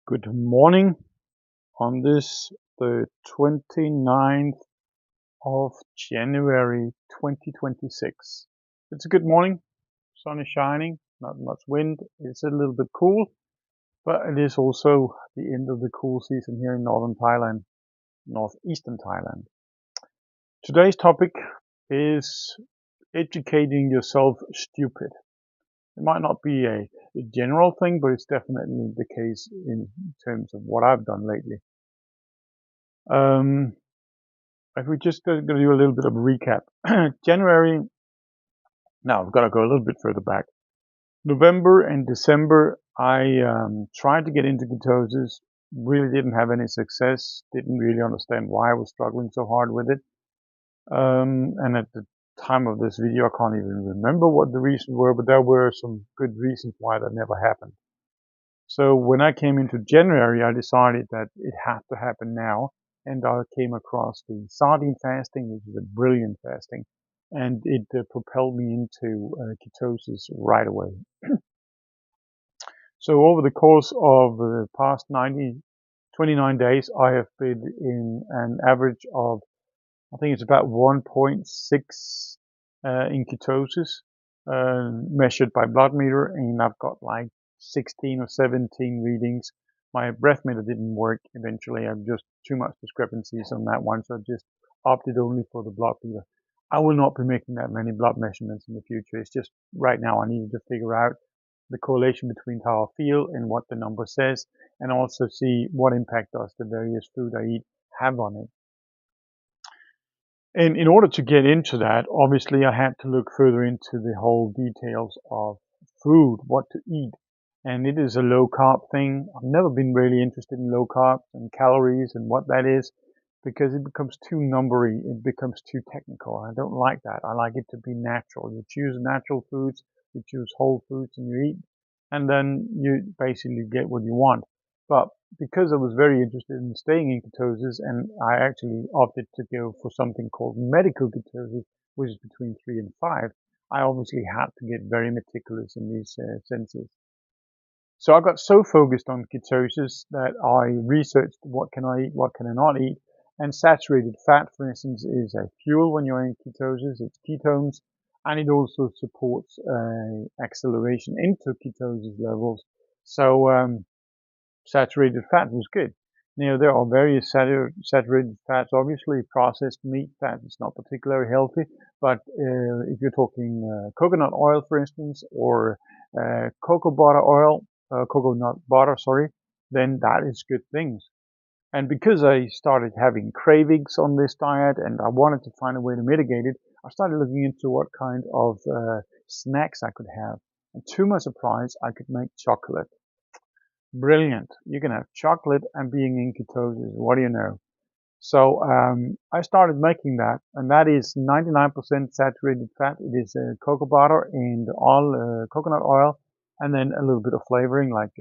Good morning on this, the 29th of January 2026. It's a good morning. Sun is shining, not much wind. It's a little bit cool, but it is also the end of the cool season here in northern Thailand, northeastern Thailand. Today's topic is educating yourself stupid. It might not be a general thing, but it's definitely the case in terms of what I've done lately. If we just going to do a little bit of a recap. January, now I've got to go a little bit further back. November and December, I tried to get into ketosis, really didn't have any success, didn't really understand why I was struggling so hard with it. And at the time of this video, I can't even remember what the reasons were, but there were some good reasons why that never happened. So when I came into January, I decided that it had to happen now. And I came across the sardine fasting, which is a brilliant fasting, and it propelled me into ketosis right away. So over the course of the past 29 days, I have been in an average of, I think it's about 1.6 in ketosis, measured by blood meter, and I've got like 16 or 17 readings. My breath meter didn't work eventually. I've just too much discrepancies on that one, so I just opted only for the blood meter. I will not be making that many blood measurements in the future. It's just right now I needed to figure out the correlation between how I feel and what the number says, and also see what impact does the various food I eat have on it. And in order to get into that, obviously I had to look further into the whole details of food, what to eat. And it is a low carb thing. I've never been really interested in low carbs and calories and what that is, because it becomes too numbery. It becomes too technical. I don't like that. I like it to be natural. You choose natural foods, you choose whole foods, and you eat, and then you basically get what you want. But because I was very interested in staying in ketosis, and I actually opted to go for something called medical ketosis, which is between 3 and 5, I obviously had to get very meticulous in these senses. So I got so focused on ketosis that I researched what can I eat, what can I not eat. And saturated fat, for instance, is a fuel when you're in ketosis. It's ketones, and it also supports acceleration into ketosis levels. So saturated fat was good. Now, there are various saturated fats. Obviously, processed meat fat is not particularly healthy, but if you're talking coconut oil, for instance, or coconut butter, sorry, then that is good things. And because I started having cravings on this diet and I wanted to find a way to mitigate it, I started looking into what kind of snacks I could have. And to my surprise, I could make chocolate. Brilliant. You can have chocolate and being in ketosis. What do you know? So I started making that, and that is 99% saturated fat. It is cocoa butter and all coconut oil, and then a little bit of flavoring like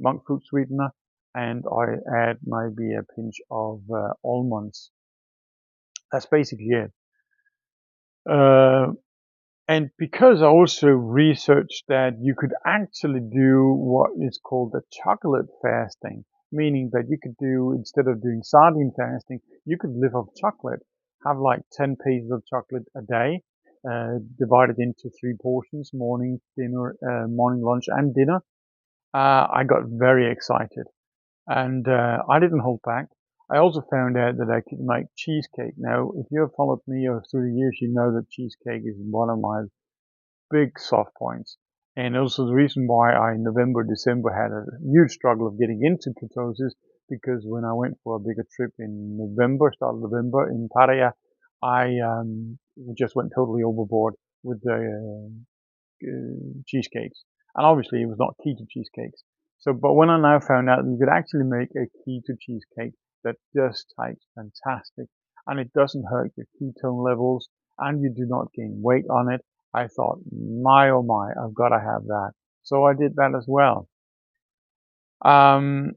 monk fruit sweetener, and I add maybe a pinch of almonds. That's basically it. And because I also researched that you could actually do what is called the chocolate fasting, meaning that you could do, instead of doing sardine fasting, you could live off chocolate, have like 10 pieces of chocolate a day, divided into 3 portions, morning, lunch, and dinner. I got very excited, and I didn't hold back. I also found out that I could make cheesecake. Now, if you have followed me through the years, you know that cheesecake is one of my big soft points. And also the reason why I, in November, December, had a huge struggle of getting into ketosis, because when I went for a bigger trip in November, start of November in Pattaya, I just went totally overboard with the cheesecakes. And obviously it was not keto cheesecakes. So, but when I now found out that you could actually make a keto cheesecake that just tastes fantastic, and it doesn't hurt your ketone levels, and you do not gain weight on it, I thought, my oh my, I've got to have that. So I did that as well. On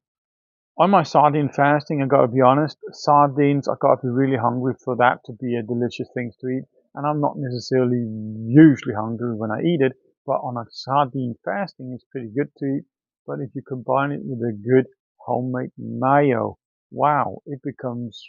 my sardine fasting, I got to be honest, sardines, I got to be really hungry for that to be a delicious thing to eat. And I'm not necessarily usually hungry when I eat it, but on a sardine fasting, it's pretty good to eat. But if you combine it with a good homemade mayo, wow, it becomes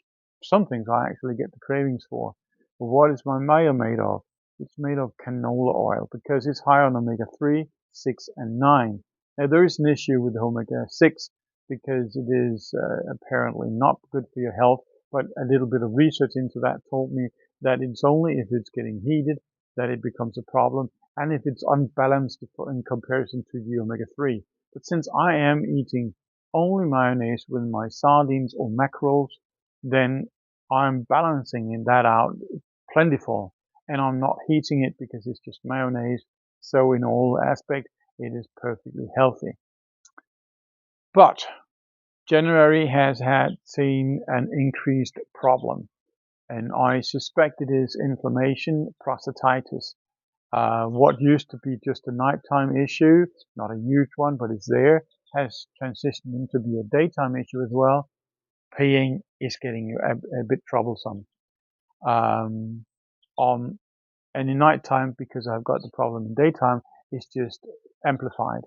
some things I actually get the cravings for. But what is my mayo made of? It's made of canola oil because it's high on omega-3, 6, and 9. Now, there is an issue with omega-6 because it is apparently not good for your health, but a little bit of research into that told me that it's only if it's getting heated that it becomes a problem, and if it's unbalanced in comparison to the omega-3. But since I am eating only mayonnaise with my sardines or mackerels, then I'm balancing that out plentiful, and I'm not heating it because it's just mayonnaise. So in all aspects, it is perfectly healthy. But January has seen an increased problem, and I suspect it is inflammation, prostatitis. What used to be just a nighttime issue, not a huge one, but it's there, has transitioned into be a daytime issue as well. Peeing is getting a bit troublesome. Um, and in nighttime, because I've got the problem in daytime, it's just amplified.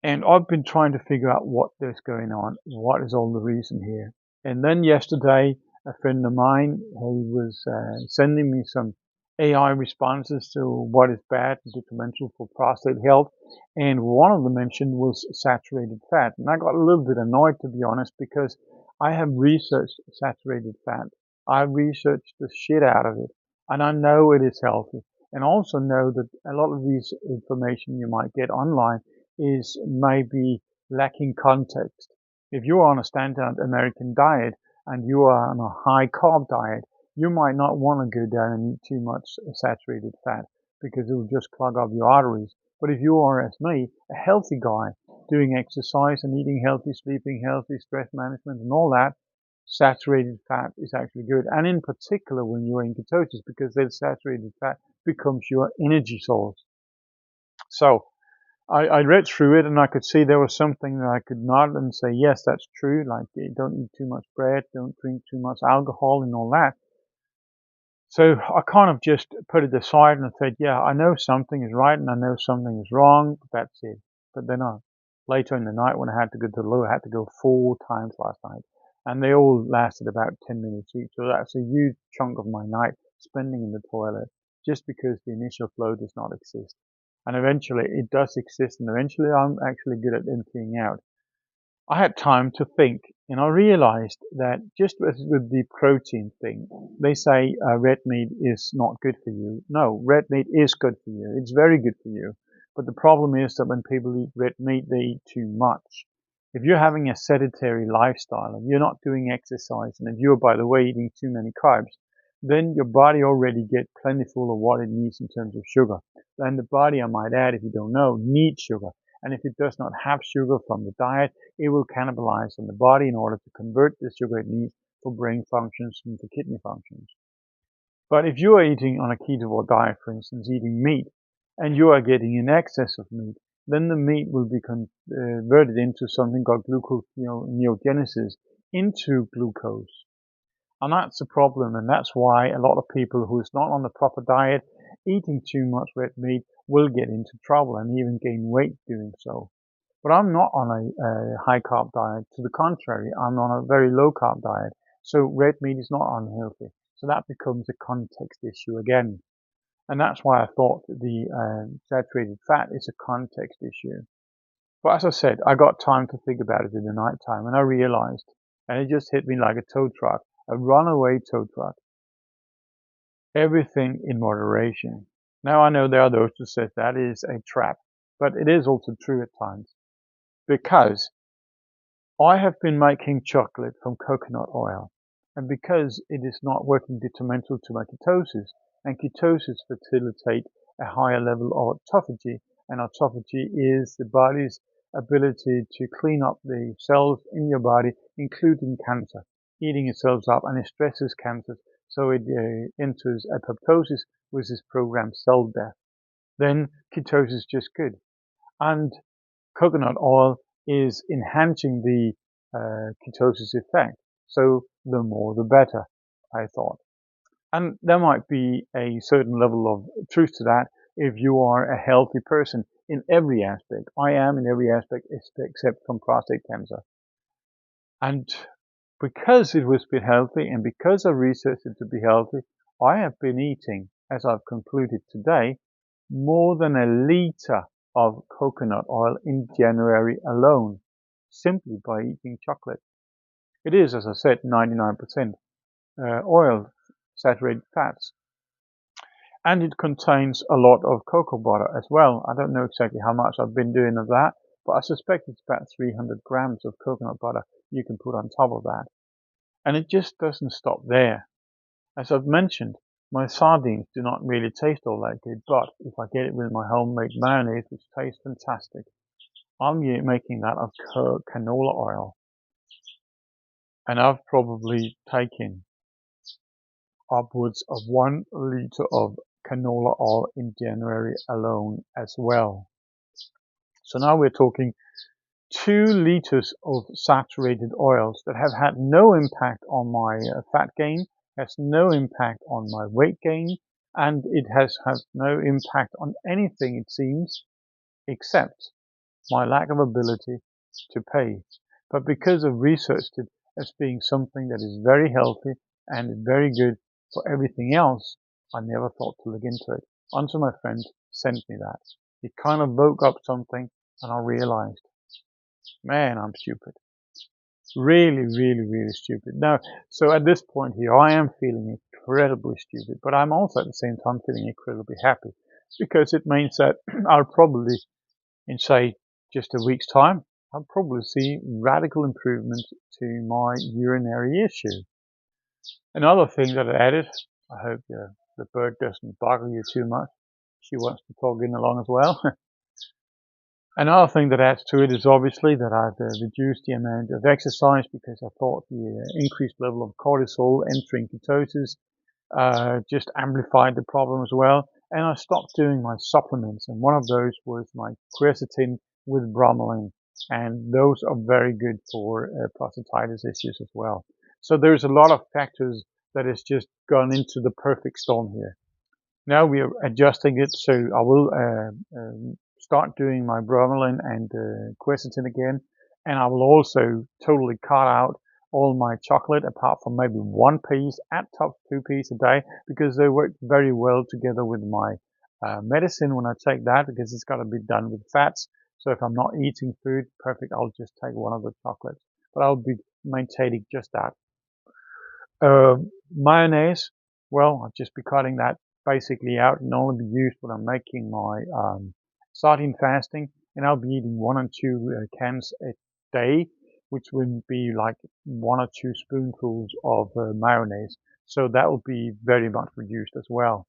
And I've been trying to figure out what is going on, what is all the reason here. And then yesterday, a friend of mine, he was sending me some AI responses to what is bad and detrimental for prostate health. And one of them mentioned was saturated fat. And I got a little bit annoyed, to be honest, because I have researched saturated fat. I researched the shit out of it. And I know it is healthy. And I also know that a lot of these information you might get online is maybe lacking context. If you're on a standard American diet and you are on a high carb diet, you might not want to go down and eat too much saturated fat because it will just clog up your arteries. But if you are, as me, a healthy guy doing exercise and eating healthy, sleeping healthy, stress management and all that, saturated fat is actually good. And in particular when you're in ketosis, because then saturated fat becomes your energy source. So I read through it and I could see there was something that I could nod and say, yes, that's true. Like, don't eat too much bread, don't drink too much alcohol and all that. So I kind of just put it aside and said, yeah, I know something is right and I know something is wrong, but that's it. But then later in the night when I had to go to the loo, I had to go 4 times last night. And they all lasted about 10 minutes each. So that's a huge chunk of my night spending in the toilet just because the initial flow does not exist. And eventually it does exist, and eventually I'm actually good at emptying out. I had time to think, and I realized that just as with the protein thing, they say red meat is not good for you. No, red meat is good for you. It's very good for you. But the problem is that when people eat red meat, they eat too much. If you're having a sedentary lifestyle, if you're not doing exercise, and if you're, by the way, eating too many carbs, then your body already gets plentiful of what it needs in terms of sugar. And the body, I might add, if you don't know, needs sugar. And if it does not have sugar from the diet, it will cannibalize on the body in order to convert the sugar it needs for brain functions and for kidney functions. But if you are eating on a ketogenic diet, for instance, eating meat, and you are getting an excess of meat, then the meat will be converted into something called gluconeogenesis, into glucose. And that's a problem, and that's why a lot of people who is not on the proper diet, eating too much red meat, will get into trouble and even gain weight doing so. But I'm not on a high carb diet. To the contrary, I'm on a very low carb diet. So red meat is not unhealthy. So that becomes a context issue again. And that's why I thought the saturated fat is a context issue. But as I said, I got time to think about it in the night time, and I realized, and it just hit me like a tow truck, a runaway tow truck. Everything in moderation. Now I know there are those who say that is a trap, but it is also true at times. Because I have been making chocolate from coconut oil, and because it is not working detrimental to my ketosis, and ketosis facilitate a higher level of autophagy, and autophagy is the body's ability to clean up the cells in your body, including cancer, eating itself up, and it stresses cancers, so it enters apoptosis, which is programmed cell death. Then ketosis is just good. And coconut oil is enhancing the ketosis effect. So the more the better, I thought. And there might be a certain level of truth to that if you are a healthy person. in every aspect. I am in every aspect except from prostate cancer. And because it was to be healthy and because I researched it to be healthy, I have been eating, as I've concluded today, more than a liter of coconut oil in January alone, simply by eating chocolate. It is, as I said, 99% oil, saturated fats. And it contains a lot of cocoa butter as well. I don't know exactly how much I've been doing of that, but I suspect it's about 300 grams of coconut butter you can put on top of that. And it just doesn't stop there. As I've mentioned, my sardines do not really taste all that good, but if I get it with my homemade mayonnaise, which tastes fantastic, I'm making that of canola oil. And I've probably taken upwards of 1 liter of canola oil in January alone as well. So now we're talking 2 liters of saturated oils that have had no impact on my fat gain, has no impact on my weight gain, and it has had no impact on anything, it seems, except my lack of ability to pay. But because I've researched it as being something that is very healthy and very good for everything else, I never thought to look into it until my friend sent me that. It kind of woke up something and I realized, man, I'm stupid. Really, really, really stupid. Now, so at this point here, I am feeling incredibly stupid, but I'm also at the same time feeling incredibly happy because it means that I'll probably, in say, just a week's time, I'll probably see radical improvement to my urinary issue. Another thing that I added, I hope the bird doesn't bother you too much. She wants to talk in along as well. Another thing that adds to it is obviously that I've reduced the amount of exercise because I thought the increased level of cortisol entering ketosis just amplified the problem as well. And I stopped doing my supplements, and one of those was my quercetin with bromelain, and those are very good for prostatitis issues as well. So there's a lot of factors that has just gone into the perfect storm here. Now we are adjusting it, so I will start doing my bromelain and quercetin again, and I will also totally cut out all my chocolate apart from maybe 1 piece, at top 2 pieces a day, because they work very well together with my medicine when I take that, because it's got to be done with fats. So if I'm not eating food, perfect, I'll just take one of the chocolates, but I'll be maintaining just that. Mayonnaise, well, I'll just be cutting that basically out and only be used when I'm making my sardine fasting, and I'll be eating 1 or 2 cans a day, which would be like 1 or 2 spoonfuls of mayonnaise. So that will be very much reduced as well.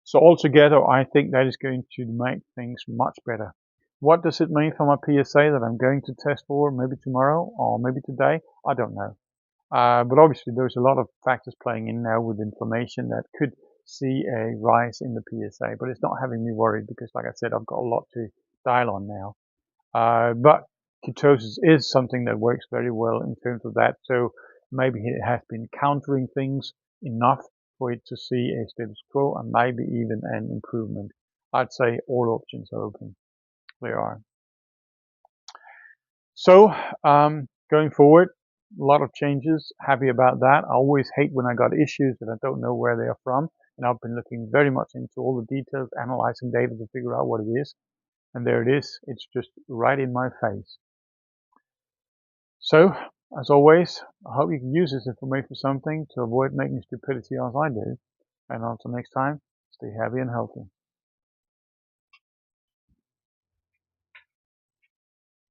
So altogether, I think that is going to make things much better. What does it mean for my PSA that I'm going to test for maybe tomorrow or maybe today? I don't know. But obviously there's a lot of factors playing in now with inflammation that could see a rise in the PSA, but it's not having me worried because, like I said, I've got a lot to dial on now. But ketosis is something that works very well in terms of that. So maybe it has been countering things enough for it to see a status quo and maybe even an improvement. I'd say all options are open. They are. So going forward, a lot of changes. Happy about that. I always hate when I got issues that I don't know where they are from. And I've been looking very much into all the details, analyzing data to figure out what it is. And there it is. It's just right in my face. So, as always, I hope you can use this information for something to avoid making stupidity as I do. And until next time, stay happy and healthy.